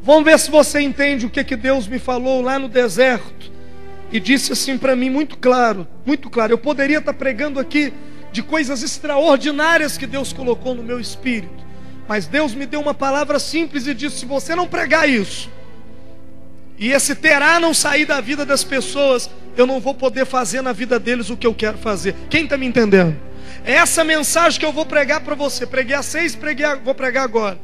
Vamos ver se você entende o que Deus me falou lá no deserto. E disse assim para mim, muito claro, muito claro. Eu poderia estar pregando aqui de coisas extraordinárias que Deus colocou no meu espírito, mas Deus me deu uma palavra simples e disse: se você não pregar isso, e esse terá não sair da vida das pessoas, eu não vou poder fazer na vida deles o que eu quero fazer. Quem está me entendendo? É essa mensagem que eu vou pregar para você. Preguei às 6, vou pregar agora.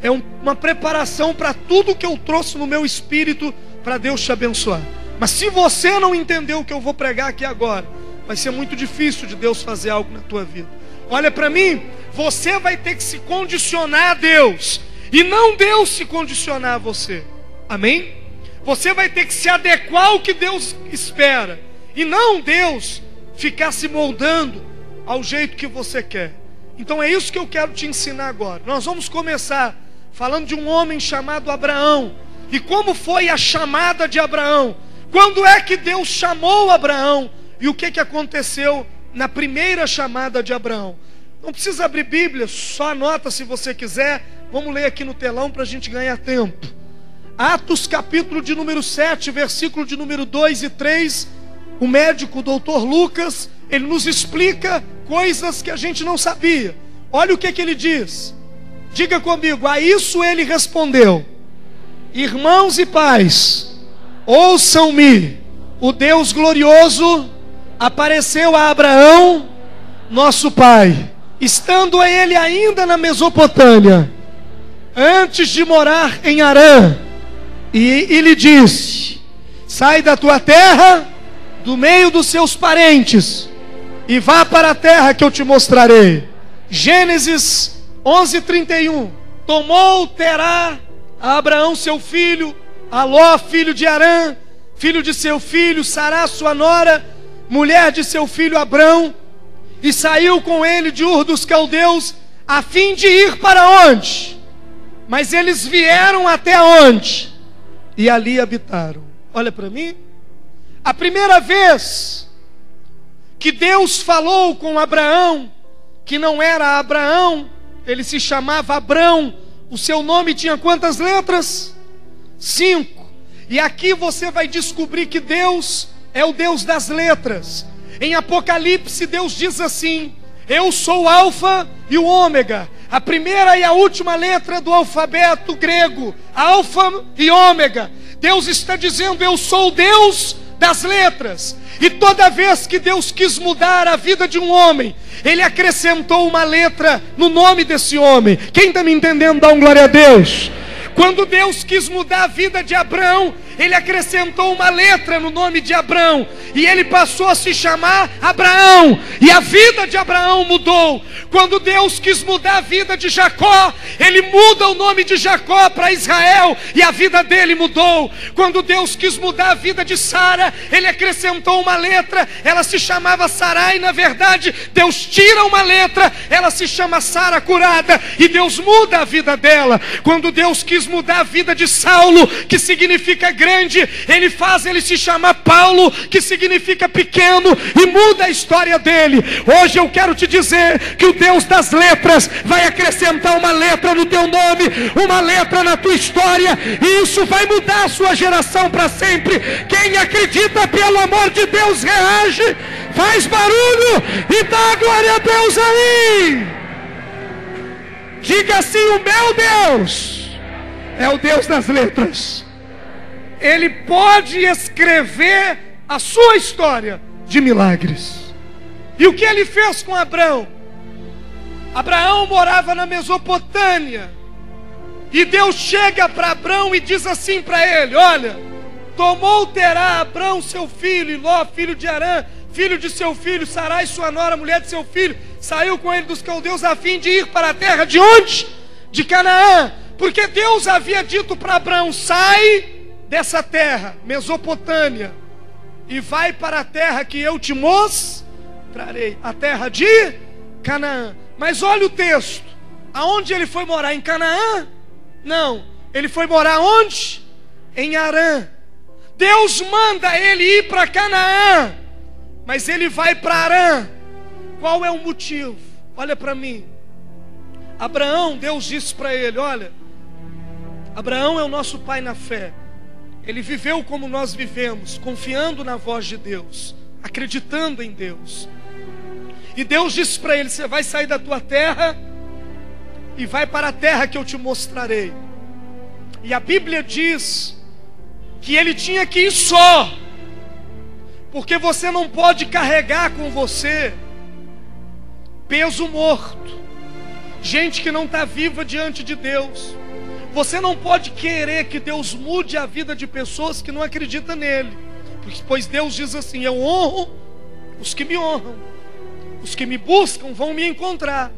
É uma preparação para tudo que eu trouxe no meu espírito, para Deus te abençoar. Mas se você não entendeu o que eu vou pregar aqui agora, vai ser muito difícil de Deus fazer algo na tua vida. Olha para mim, você vai ter que se condicionar a Deus, e não Deus se condicionar a você. Amém? Você vai ter que se adequar ao que Deus espera, e não Deus ficar se moldando ao jeito que você quer. Então é isso que eu quero te ensinar agora. Nós vamos começar falando de um homem chamado Abraão, e como foi a chamada de Abraão. Quando é que Deus chamou Abraão? E o que aconteceu na primeira chamada de Abraão? Não precisa abrir Bíblia, só anota se você quiser. Vamos ler aqui no telão para a gente ganhar tempo. Atos capítulo de número 7, versículo de número 2 e 3. O médico, o doutor Lucas, ele nos explica coisas que a gente não sabia. Olha o que ele diz. Diga comigo: a isso ele respondeu: irmãos e pais, ouçam-me, o Deus glorioso apareceu a Abraão, nosso pai, estando ele ainda na Mesopotâmia, antes de morar em Harã, e lhe disse: sai da tua terra, do meio dos seus parentes, e vá para a terra que eu te mostrarei. Gênesis 11:31. Tomou Terá a Abraão seu filho, a Ló filho de Harã, filho de seu filho Sará sua nora, mulher de seu filho Abrão, e saiu com ele de Ur dos Caldeus, a fim de ir para onde? Mas eles vieram até onde? E ali habitaram. Olha para mim. A primeira vez que Deus falou com Abraão, que não era Abraão, ele se chamava Abrão. O seu nome tinha quantas letras? 5. E aqui você vai descobrir que Deus é o Deus das letras. Em Apocalipse Deus diz assim: eu sou o Alfa e o Ômega, a primeira e a última letra do alfabeto grego, Alfa e Ômega. Deus está dizendo: eu sou o Deus das letras. E toda vez que Deus quis mudar a vida de um homem, Ele acrescentou uma letra no nome desse homem. Quem está me entendendo, dá um glória a Deus. Quando Deus quis mudar a vida de Abraão, Ele acrescentou uma letra no nome de Abrão, e ele passou a se chamar Abraão, e a vida de Abraão mudou. Quando Deus quis mudar a vida de Jacó, Ele muda o nome de Jacó para Israel, e a vida dele mudou. Quando Deus quis mudar a vida de Sara, Ele acrescentou uma letra, ela se chamava Sarai. Na verdade, Deus tira uma letra, ela se chama Sara curada, e Deus muda a vida dela. Quando Deus quis mudar a vida de Saulo, que significa grande, Ele faz ele se chamar Paulo, que significa pequeno, e muda a história dele. Hoje eu quero te dizer que o Deus das letras vai acrescentar uma letra no teu nome, uma letra na tua história, e isso vai mudar a sua geração para sempre. Quem acredita, pelo amor de Deus, reage, faz barulho e dá glória a Deus aí. Diga assim: o meu Deus é o Deus das letras. Ele pode escrever a sua história de milagres. E o que ele fez com Abraão? Abraão morava na Mesopotâmia, e Deus chega para Abraão e diz assim para ele: olha, tomou Terá Abraão seu filho, e Ló filho de Harã, filho de seu filho Sarai sua nora, mulher de seu filho, saiu com ele dos caldeus a fim de ir para a terra de onde? De Canaã. Porque Deus havia dito para Abraão: sai dessa terra, Mesopotâmia, e vai para a terra que eu te mostrarei, a terra de Canaã. Mas olha o texto, aonde ele foi morar? Em Canaã? Não, ele foi morar onde? Em Harã. Deus manda ele ir para Canaã, mas ele vai para Harã. Qual é o motivo? Olha para mim. Abraão, Deus disse para ele: olha, Abraão é o nosso pai na fé. Ele viveu como nós vivemos, confiando na voz de Deus, acreditando em Deus. E Deus disse para ele: você vai sair da tua terra e vai para a terra que eu te mostrarei. E a Bíblia diz que ele tinha que ir só, porque você não pode carregar com você peso morto, gente que não está viva diante de Deus. Você não pode querer que Deus mude a vida de pessoas que não acreditam nele, pois Deus diz assim: eu honro os que me honram, os que me buscam vão me encontrar.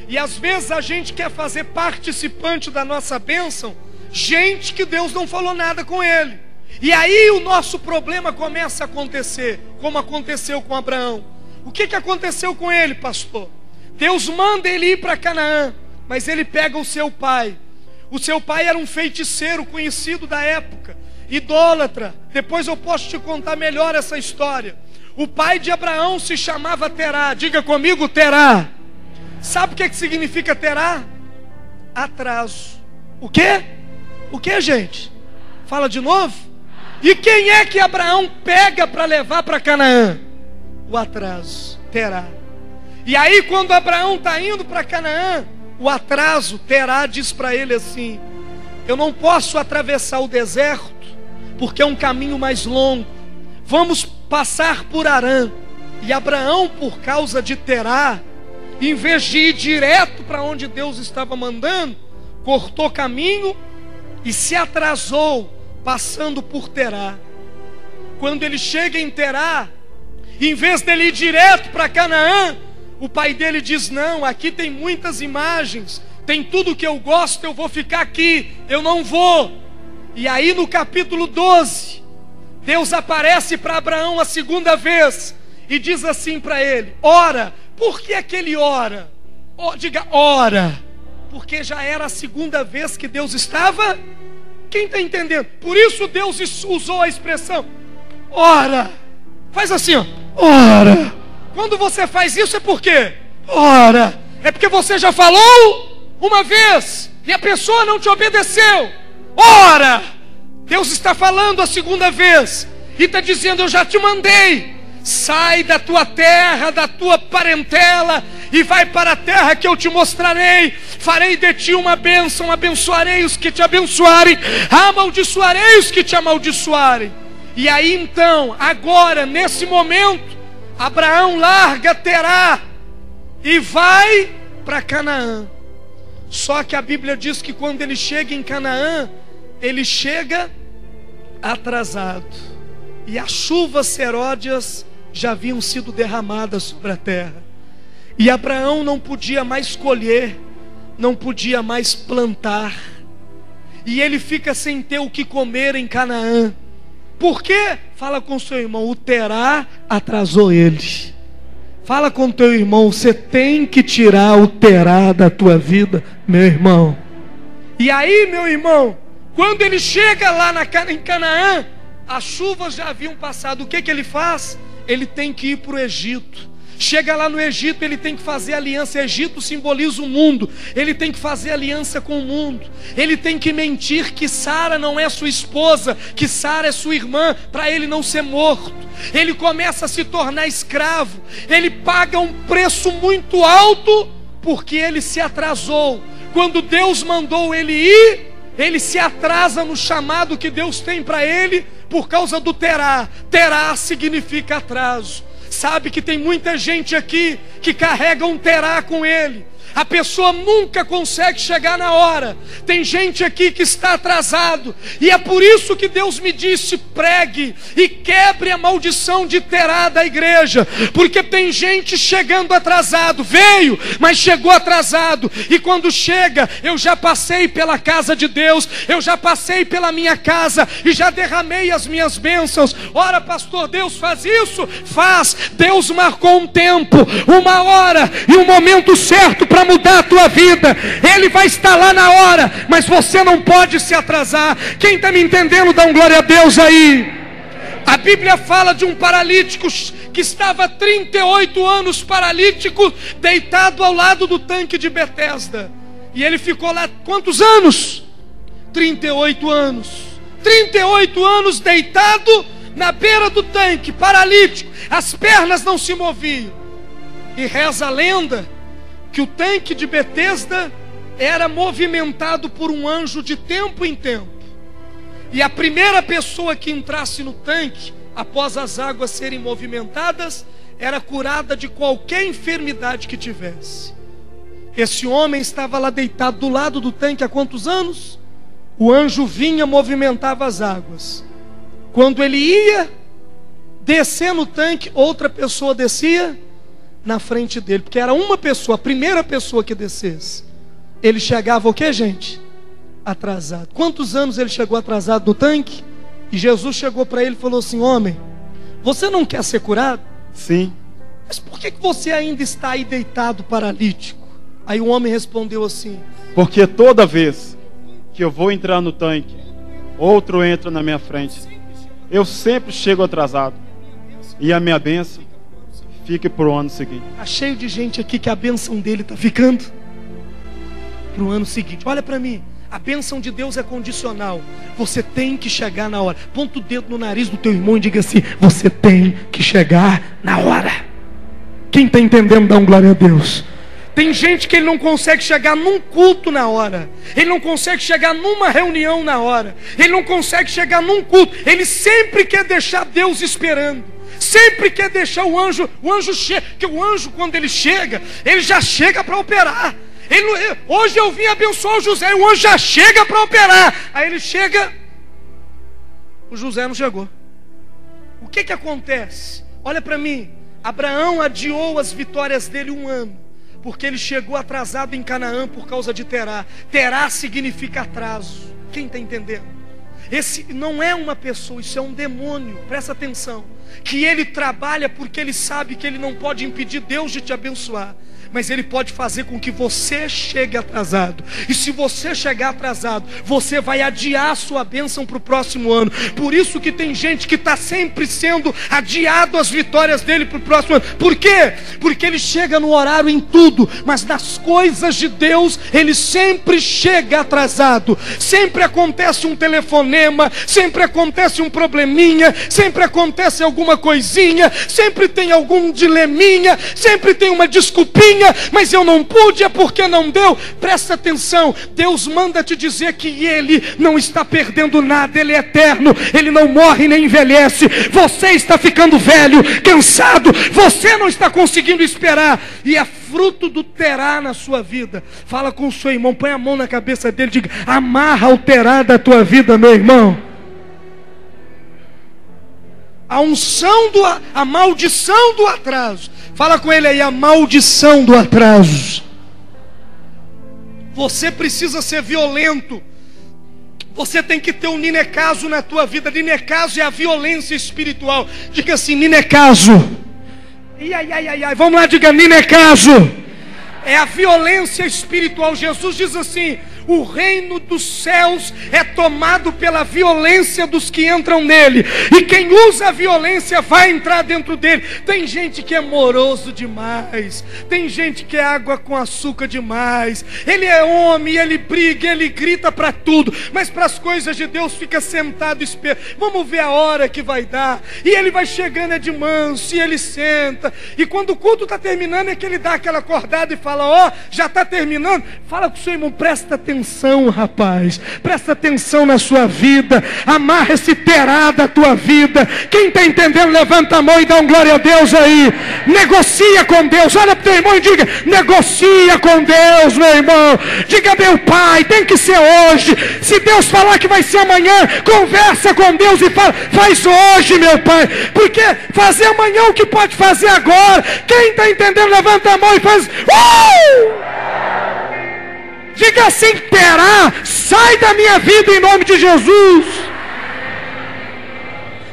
E às vezes a gente quer fazer participante da nossa bênção gente que Deus não falou nada com ele. E aí o nosso problema começa a acontecer, como aconteceu com Abraão. O que aconteceu com ele, pastor? Deus manda ele ir para Canaã, mas ele pega o seu pai. O seu pai era um feiticeiro conhecido da época, idólatra. Depois eu posso te contar melhor essa história. O pai de Abraão se chamava Terá. Diga comigo, Terá. Sabe o que significa Terá? Atraso. O quê? O quê, gente? Fala de novo. E quem é que Abraão pega para levar para Canaã? O atraso, Terá. E aí quando Abraão está indo para Canaã, o atraso, Terá, diz para ele assim: eu não posso atravessar o deserto, porque é um caminho mais longo. Vamos passar por Harã. E Abraão, por causa de Terá, em vez de ir direto para onde Deus estava mandando, cortou caminho e se atrasou, passando por Terá. Quando ele chega em Terá, em vez dele ir direto para Canaã, o pai dele diz: não, aqui tem muitas imagens, tem tudo que eu gosto, eu vou ficar aqui, eu não vou. E aí no capítulo 12, Deus aparece para Abraão a segunda vez e diz assim para ele: ora. Por que ele ora? Diga, ora. Porque já era a segunda vez que Deus estava. Quem está entendendo? Por isso Deus usou a expressão ora. Faz assim, ó, ora. Quando você faz isso é por quê? Ora. É porque você já falou uma vez e a pessoa não te obedeceu. Ora. Deus está falando a segunda vez e está dizendo: eu já te mandei. Sai da tua terra, da tua parentela, e vai para a terra que eu te mostrarei. Farei de ti uma bênção, abençoarei os que te abençoarem, amaldiçoarei os que te amaldiçoarem. E aí então, agora, nesse momento, Abraão larga Terá e vai para Canaã. Só que a Bíblia diz que quando ele chega em Canaã, ele chega atrasado. E as chuvas seródias já haviam sido derramadas sobre a terra. E Abraão não podia mais colher, não podia mais plantar. E ele fica sem ter o que comer em Canaã. Por quê? Fala com seu irmão: o Terá atrasou ele. Fala com teu irmão: você tem que tirar o Terá da tua vida, meu irmão. E aí, meu irmão, quando ele chega lá em Canaã, as chuvas já haviam passado. O que ele faz? Ele tem que ir para o Egito. Chega lá no Egito, ele tem que fazer aliança. Egito simboliza o mundo. Ele tem que fazer aliança com o mundo. Ele tem que mentir que Sara não é sua esposa, que Sara é sua irmã, para ele não ser morto. Ele começa a se tornar escravo. Ele paga um preço muito alto, porque ele se atrasou. Quando Deus mandou ele ir, ele se atrasa no chamado que Deus tem para ele, por causa do Terá. Terá significa atraso. Sabe que tem muita gente aqui que carrega um Terá com ele. A pessoa nunca consegue chegar na hora. Tem gente aqui que está atrasado. E é por isso que Deus me disse: pregue e quebre a maldição de Terá da igreja. Porque tem gente chegando atrasado. Veio, mas chegou atrasado. E quando chega, eu já passei pela casa de Deus, eu já passei pela minha casa e já derramei as minhas bênçãos. Ora, pastor, Deus faz isso? Faz. Deus marcou um tempo, uma hora e um momento certo para mudar a tua vida. Ele vai estar lá na hora, mas você não pode se atrasar. Quem está me entendendo, dá um glória a Deus aí. A Bíblia fala de um paralítico que estava 38 anos paralítico, deitado ao lado do tanque de Betesda. E ele ficou lá quantos anos? 38 anos. 38 anos deitado na beira do tanque, paralítico, as pernas não se moviam. E reza a lenda que o tanque de Betesda era movimentado por um anjo de tempo em tempo. E a primeira pessoa que entrasse no tanque, após as águas serem movimentadas, era curada de qualquer enfermidade que tivesse. Esse homem estava lá deitado do lado do tanque há quantos anos? O anjo vinha, movimentava as águas. Quando ele ia descer no tanque, outra pessoa descia na frente dele, porque era uma pessoa, a primeira pessoa que descesse. Ele chegava o que, gente? Atrasado. Quantos anos ele chegou atrasado no tanque? E Jesus chegou para ele e falou assim: homem, você não quer ser curado? Sim. Mas por que você ainda está aí deitado paralítico? Aí o homem respondeu assim: porque toda vez que eu vou entrar no tanque, outro entra na minha frente. Eu sempre chego atrasado. E a minha bênção fica para o ano seguinte. Está cheio de gente aqui que a bênção dele está ficando para o ano seguinte. Olha para mim, a bênção de Deus é condicional. Você tem que chegar na hora. Ponta o dedo no nariz do teu irmão e diga assim: você tem que chegar na hora. Quem está entendendo, dá um glória a Deus. Tem gente que ele não consegue chegar num culto na hora. Ele não consegue chegar numa reunião na hora. Ele não consegue chegar num culto. Ele sempre quer deixar Deus esperando. Sempre quer deixar o anjo chega. Porque o anjo, quando ele chega, ele já chega para operar. Hoje eu vim abençoar o José, e o anjo já chega para operar. Aí ele chega, o José não chegou. O que acontece? Olha para mim. Abraão adiou as vitórias dele 1 ano, porque ele chegou atrasado em Canaã por causa de Terá. Terá significa atraso. Quem está entendendo? Esse não é uma pessoa, isso é um demônio. Presta atenção. Que ele trabalha porque ele sabe que ele não pode impedir Deus de te abençoar, mas ele pode fazer com que você chegue atrasado. E se você chegar atrasado, você vai adiar a sua bênção para o próximo ano. Por isso que tem gente que está sempre sendo adiado as vitórias dele para o próximo ano. Por quê? Porque ele chega no horário em tudo, mas nas coisas de Deus ele sempre chega atrasado. Sempre acontece um telefonema, sempre acontece um probleminha, sempre acontece alguma coisinha, sempre tem algum dileminha, sempre tem uma desculpinha. Mas eu não pude, é porque não deu. Presta atenção, Deus manda te dizer que Ele não está perdendo nada. Ele é eterno, Ele não morre nem envelhece. Você está ficando velho, cansado, você não está conseguindo esperar, e é fruto do Terá na sua vida. Fala com o seu irmão, põe a mão na cabeça dele, diga: amarra o Terá da tua vida, meu irmão. A maldição do atraso. Fala com ele aí: a maldição do atraso. Você precisa ser violento. Você tem que ter um ninecaso na tua vida. Ninecaso é a violência espiritual. Diga assim: ninecaso. Vamos lá, diga: ninecaso. É a violência espiritual. Jesus diz assim: o reino dos céus é tomado pela violência dos que entram nele, e quem usa a violência vai entrar dentro dele. Tem gente que é moroso demais, tem gente que é água com açúcar demais. Ele é homem, ele briga, ele grita para tudo, mas para as coisas de Deus fica sentado esperando. Vamos ver a hora que vai dar. E ele vai chegando, é de manso, e ele senta, e quando o culto está terminando é que ele dá aquela acordada e fala: ó, já está terminando. Fala com o seu irmão: presta atenção, rapaz, presta atenção na sua vida, amarra esse Terá da tua vida. Quem está entendendo, levanta a mão e dá um glória a Deus aí. Negocia com Deus. Olha para o teu irmão e diga: negocia com Deus, meu irmão. Diga: meu pai, tem que ser hoje. Se Deus falar que vai ser amanhã, conversa com Deus e fala: faz hoje, meu pai, porque fazer amanhã o que pode fazer agora. Quem está entendendo, levanta a mão e faz Diga assim: Terá, sai da minha vida em nome de Jesus.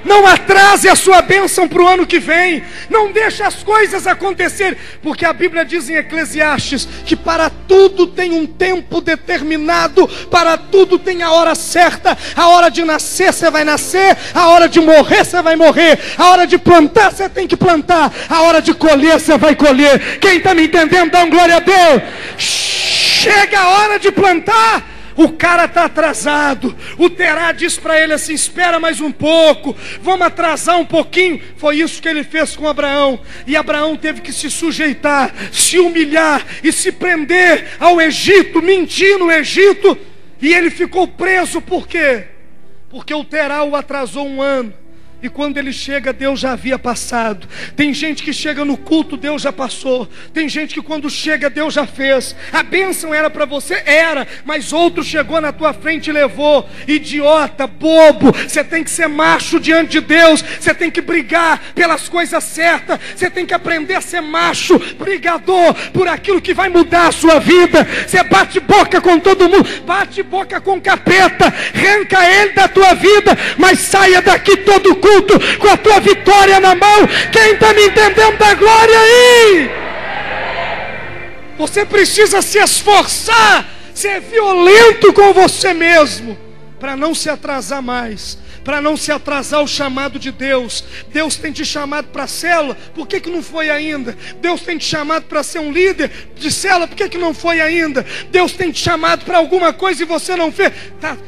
Não atrase a sua bênção para o ano que vem. Não deixe as coisas acontecerem, porque a Bíblia diz em Eclesiastes que para tudo tem um tempo determinado, para tudo tem a hora certa. A hora de nascer você vai nascer, a hora de morrer você vai morrer, a hora de plantar você tem que plantar, a hora de colher você vai colher. Quem está me entendendo, dá um glória a Deus. Chega a hora de plantar, O cara está atrasado. O Terá diz para ele assim: espera mais um pouco, vamos atrasar um pouquinho. Foi isso que ele fez com Abraão. E Abraão teve que se sujeitar, se humilhar e se prender ao Egito, mentir no Egito. E ele ficou preso. Por quê? Porque o Terá o atrasou 1 ano. E quando ele chega, Deus já havia passado. Tem gente que chega no culto, Deus já passou. Tem gente que quando chega, Deus já fez. A bênção era para você? Era. Mas outro chegou na tua frente e levou. Idiota, bobo. Você tem que ser macho diante de Deus. Você tem que brigar pelas coisas certas. Você tem que aprender a ser macho, brigador por aquilo que vai mudar a sua vida. Você bate boca com todo mundo, bate boca com o capeta, arranca ele da tua vida, mas saia daqui todo culto com a tua vitória na mão. Quem está me entendendo, dá glória aí. Você precisa se esforçar, ser violento com você mesmo, para não se atrasar mais, para não se atrasar o chamado de Deus. Deus tem te chamado para a célula, por que não foi ainda? Deus tem te chamado para ser um líder de célula, por que não foi ainda? Deus tem te chamado para alguma coisa e você não fez.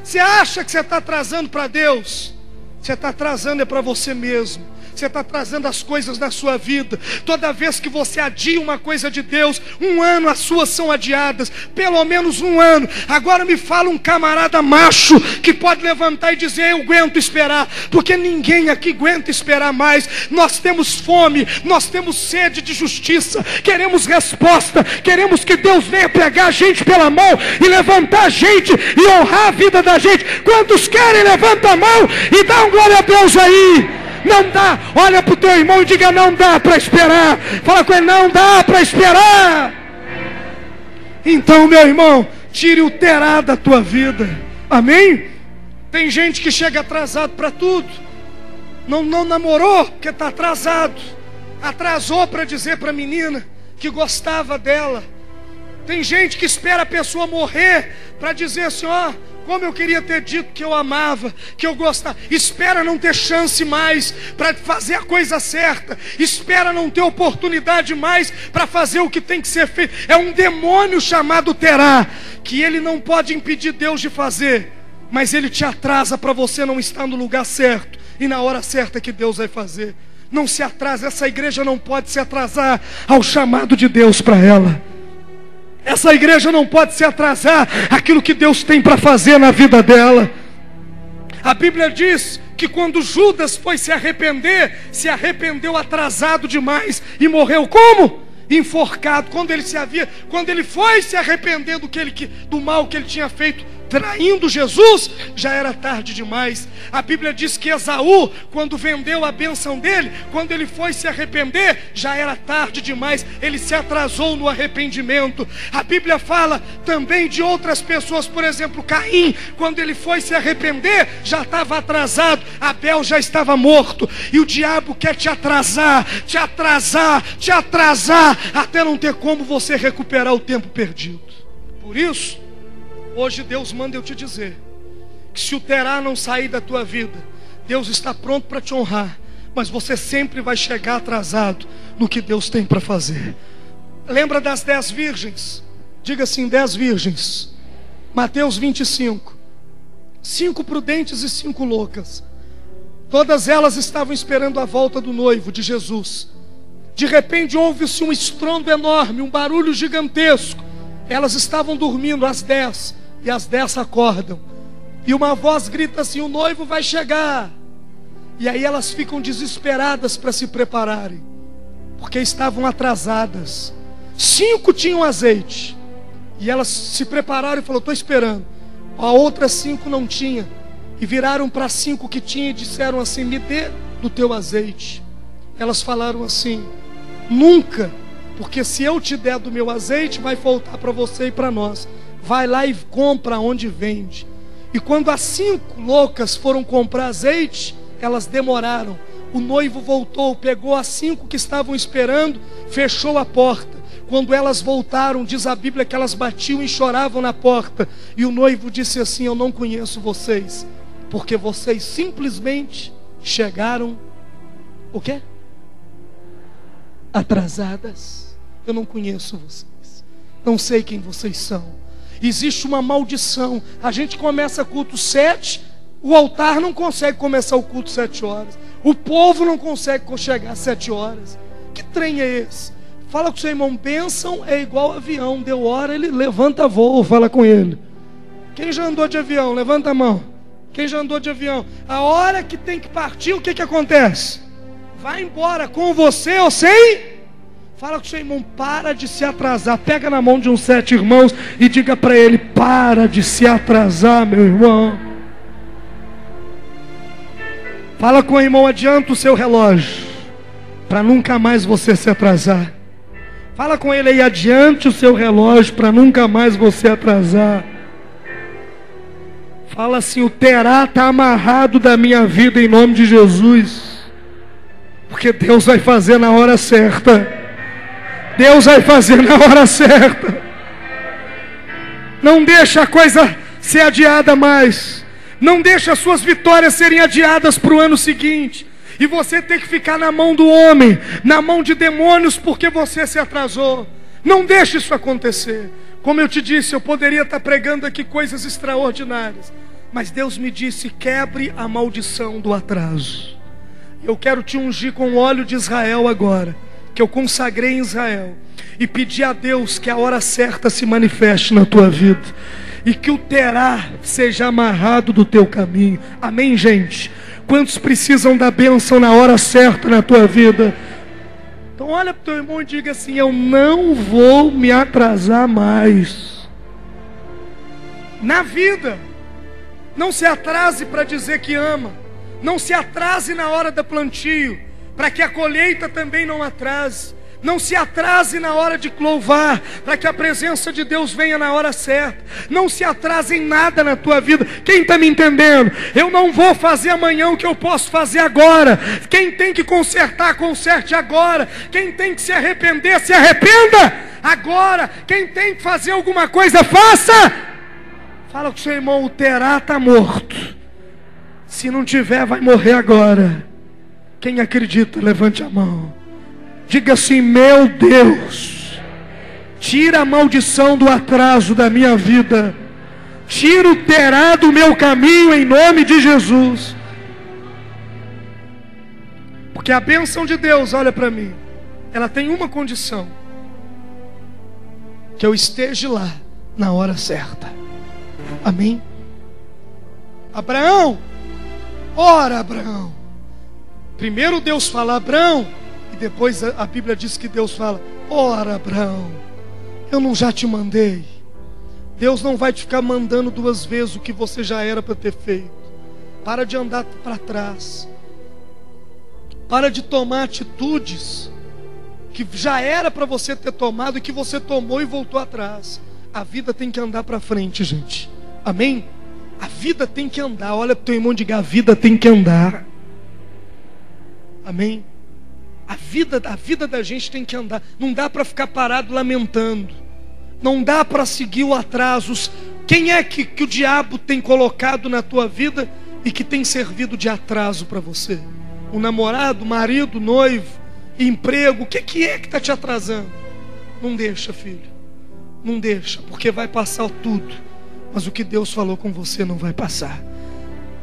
Você acha que você está atrasando para Deus? Você está atrasando é para você mesmo. Você está atrasando as coisas na sua vida. Toda vez que você adia uma coisa de Deus, 1 ano as suas são adiadas. Pelo menos 1 ano. Agora me fala um camarada macho que pode levantar e dizer: eu aguento esperar. Porque ninguém aqui aguenta esperar mais. Nós temos fome, nós temos sede de justiça, queremos resposta, queremos que Deus venha pegar a gente pela mão e levantar a gente e honrar a vida da gente. Quantos querem? Levanta a mão e dá um glória a Deus aí. Não dá, olha para o teu irmão e diga: não dá para esperar. Fala com ele: não dá para esperar. Então, meu irmão, tire o Terá da tua vida. Amém? Tem gente que chega atrasado para tudo. Não namorou porque está atrasado. Atrasou para dizer para a menina que gostava dela. Tem gente que espera a pessoa morrer para dizer assim: ó, como eu queria ter dito que eu amava, que eu gostava. Espera não ter chance mais para fazer a coisa certa. Espera não ter oportunidade mais para fazer o que tem que ser feito. É um demônio chamado Terá, que ele não pode impedir Deus de fazer, mas ele te atrasa para você não estar no lugar certo e na hora certa que Deus vai fazer. Não se atrase. Essa igreja não pode se atrasar ao chamado de Deus para ela. Essa igreja não pode se atrasar aquilo que Deus tem para fazer na vida dela. A Bíblia diz que quando Judas foi se arrepender, se arrependeu atrasado demais e morreu como? Enforcado. Quando ele foi se arrepender do mal que ele tinha feito, traindo Jesus, já era tarde demais. A Bíblia diz que Esaú, quando vendeu a bênção dele, quando ele foi se arrepender, já era tarde demais. Ele se atrasou no arrependimento. A Bíblia fala também de outras pessoas, por exemplo, Caim, quando ele foi se arrepender, já estava atrasado. Abel já estava morto. E o diabo quer te atrasar, te atrasar, te atrasar, até não ter como você recuperar o tempo perdido. Por isso, hoje Deus manda eu te dizer que se o Terá não sair da tua vida, Deus está pronto para te honrar, mas você sempre vai chegar atrasado no que Deus tem para fazer. Lembra das 10 virgens? Diga assim: 10 virgens. Mateus 25. 5 prudentes e 5 loucas. Todas elas estavam esperando a volta do noivo, de Jesus. De repente houve-se um estrondo enorme, um barulho gigantesco. Elas estavam dormindo, as 10, e as 10 acordam. E uma voz grita assim: o noivo vai chegar. E aí elas ficam desesperadas para se prepararem, porque estavam atrasadas. 5 tinham azeite, e elas se prepararam e falaram: estou esperando. A outras 5 não tinha, e viraram para 5 que tinha e disseram assim: me dê do teu azeite. Elas falaram assim: nunca, porque se eu te der do meu azeite, vai faltar para você e para nós. Vai lá e compra onde vende. E quando as 5 loucas foram comprar azeite, elas demoraram. O noivo voltou, pegou as 5 que estavam esperando, fechou a porta. Quando elas voltaram, diz a Bíblia que elas batiam e choravam na porta. E o noivo disse assim: eu não conheço vocês, porque vocês simplesmente chegaram, o quê? Atrasadas. Eu não conheço vocês, não sei quem vocês são. Existe uma maldição. A gente começa culto 7, o altar não consegue começar o culto 7 horas. O povo não consegue chegar às 7 horas. Que trem é esse? Fala com o seu irmão, bênção é igual avião. Deu hora, ele levanta voo, fala com ele. Quem já andou de avião? Levanta a mão. Quem já andou de avião? A hora que tem que partir, o que que acontece? Vai embora com você ou sem? Fala com o seu irmão, para de se atrasar. Pega na mão de uns 7 irmãos e diga para ele, para de se atrasar, meu irmão. Fala com o irmão, adianta o seu relógio, para nunca mais você se atrasar. Fala com ele aí, adiante o seu relógio, para nunca mais você atrasar. Fala assim, o terá está amarrado da minha vida em nome de Jesus. Porque Deus vai fazer na hora certa. Deus vai fazer na hora certa. Não deixa a coisa ser adiada mais. Não deixa as suas vitórias serem adiadas para o ano seguinte. E você ter que ficar na mão do homem, na mão de demônios, porque você se atrasou. Não deixe isso acontecer. Como eu te disse, eu poderia estar pregando aqui coisas extraordinárias. Mas Deus me disse, quebre a maldição do atraso. Eu quero te ungir com o óleo de Israel agora, que eu consagrei em Israel, e pedir a Deus que a hora certa se manifeste na tua vida, e que o terá seja amarrado do teu caminho. Amém, gente? Quantos precisam da bênção na hora certa na tua vida? Então olha para o teu irmão e diga assim, eu não vou me atrasar mais na vida. Não se atrase para dizer que ama. Não se atrase na hora do plantio, para que a colheita também não atrase. Não se atrase na hora de louvar, para que a presença de Deus venha na hora certa. Não se atrase em nada na tua vida. Quem está me entendendo? Eu não vou fazer amanhã o que eu posso fazer agora. Quem tem que consertar, conserte agora. Quem tem que se arrepender, se arrependa agora. Quem tem que fazer alguma coisa, faça. Fala com o seu irmão, o terá está morto. Se não tiver, vai morrer agora. Quem acredita, levante a mão. Diga assim, meu Deus, tira a maldição do atraso da minha vida. Tira o terá do meu caminho em nome de Jesus. Porque a bênção de Deus, olha para mim, ela tem uma condição: que eu esteja lá na hora certa. Amém? Abraão, ora Abraão. Primeiro Deus fala, Abraão. E depois a Bíblia diz que Deus fala, ora Abraão, eu não já te mandei? Deus não vai te ficar mandando 2 vezes o que você já era para ter feito. Para de andar para trás. Para de tomar atitudes que já era para você ter tomado e que você tomou e voltou atrás. A vida tem que andar para frente, gente. Amém? A vida tem que andar. Olha para o teu irmão e diga, a vida tem que andar. Amém? A vida da gente tem que andar. Não dá para ficar parado lamentando. Não dá para seguir o atraso. Quem é que o diabo tem colocado na tua vida e que tem servido de atraso para você? O namorado, marido, noivo, emprego. O que é que está te atrasando? Não deixa, filho. Não deixa, porque vai passar tudo. Mas o que Deus falou com você não vai passar.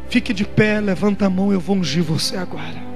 Fique de pé, levanta a mão, eu vou ungir você agora.